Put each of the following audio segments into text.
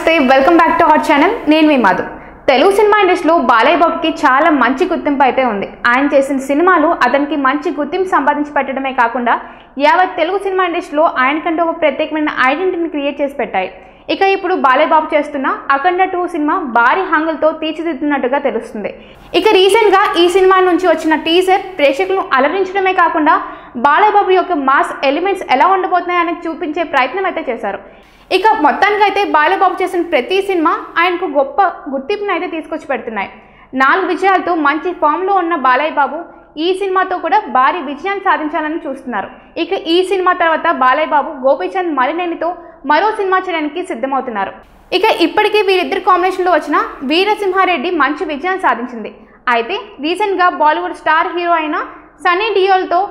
నమస్తే welcome back to our channel నేను మీ Madhu Telugu cinema ఇండస్ట్రీలో బాలయ్య బాబుకి చాలా మంచి గుర్తింపు అయితే ఉంది. ఆయన చేసిన సినిమాలు అతనికి మంచి గుర్తింపు సంపాదించి పెట్టడమే కాకుండా యావత్ తెలుగు సినిమా ఇండస్ట్రీలో ఆయనకంటూ ఒక ప్రత్యేకమైన ఐడెంటిటీని క్రియేట్ చేసి పెట్టాయి. ఇక ఇప్పుడు బాలయ్య బాబు చేస్తున్న అఖండ 2 సినిమా భారీ హంగులతో తీర్చిదిద్దుతున్నట్టుగా తెలుస్తుంది. ఇక రీసెంట్గా ఈ సినిమా నుంచి వచ్చిన టీజర్ ప్రేక్షకులను అలరించడమే కాకుండా బాలయ్య బాబు యొక్క మాస్ ఎలిమెంట్స్ ఎలా ఉండబోతున్నాయని చూపించే ప్రయత్నం అయితే చేశారు. ఇక మొత్తానికైతే బాలయ్య బాబు చేసిన ప్రతి సినిమా ఆయనకు గొప్ప గుర్తింపును అయితే తీసుకొచ్చి పెడుతున్నాయి. 4 విజయాలతో మంచి ఫామ్లో ఉన్న బాలయ్య బాబు ఈ సినిమాతో కూడా భారీ విజయాన్ని సాధించాలని చూస్తున్నారు. ఇక ఈ సినిమా తర్వాత బాలయ్య బాబు గోపీచంద్ మలినేనితో మరో సినిమా చేయడానికి సిద్ధమవుతున్నారు. ఇక ఇప్పటికీ వీరిద్దరు కాంబినేషన్లో వచ్చిన వీరసింహారెడ్డి మంచి విజయాన్ని సాధించింది. అయితే రీసెంట్గా బాలీవుడ్ స్టార్ హీరో అయిన సన్నీ డియోల్తో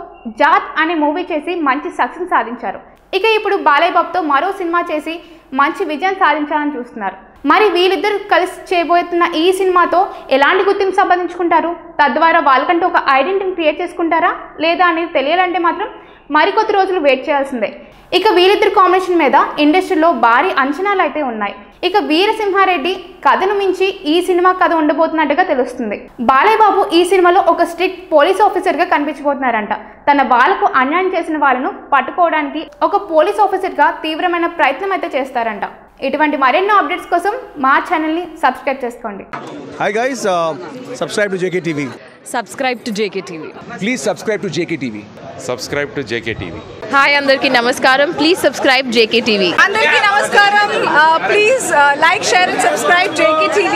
జాత్ అనే మూవీ చేసి మంచి సక్సెస్ సాధించారు. ఇక ఇప్పుడు బాలయ్య బాబుతో మరో సినిమా చేసి మంచి విజయం సాధించాలని చూస్తున్నారు. మరి వీళ్ళిద్దరు కలిసి చేయబోతున్న ఈ సినిమాతో ఎలాంటి గుర్తింపు సంపాదించుకుంటారు, తద్వారా వాళ్ళకంటూ ఒక ఐడెంటిటీని క్రియేట్ చేసుకుంటారా లేదా అనేది తెలియాలంటే మాత్రం మరికొద్ది రోజులు వెయిట్ చేయాల్సిందే. ఇక వీళ్ళిద్దరు కాంబినేషన్ మీద ఇండస్ట్రీలో భారీ అంచనాలు అయితే ఉన్నాయి. ఇక వీరసింహారెడ్డి కథను మించి ఈ సినిమా కథ ఉండబోతున్నట్టుగా తెలుస్తుంది. బాలయ్య బాబు ఈ సినిమాలో ఒక స్ట్రిక్ట్ పోలీస్ ఆఫీసర్గా కనిపించబోతున్నారంట. తన వాళ్ళకు అన్యాయం చేసిన వాళ్ళను పట్టుకోవడానికి ఒక పోలీస్ ఆఫీసర్గా తీవ్రమైన ప్రయత్నం అయితే చేస్తారంట. ఇటువంటి మరెన్నో అప్డేట్స్ కోసం మా ఛానల్ని సబ్స్క్రైబ్ చేసుకోండి. Hi guys, subscribe to JKTV. Subscribe to JKTV. Please subscribe to JKTV. Subscribe to JKTV. Hi, Andarki Namaskaram. Please subscribe JKTV. Andarki Namaskaram. Please like, share and subscribe JKTV.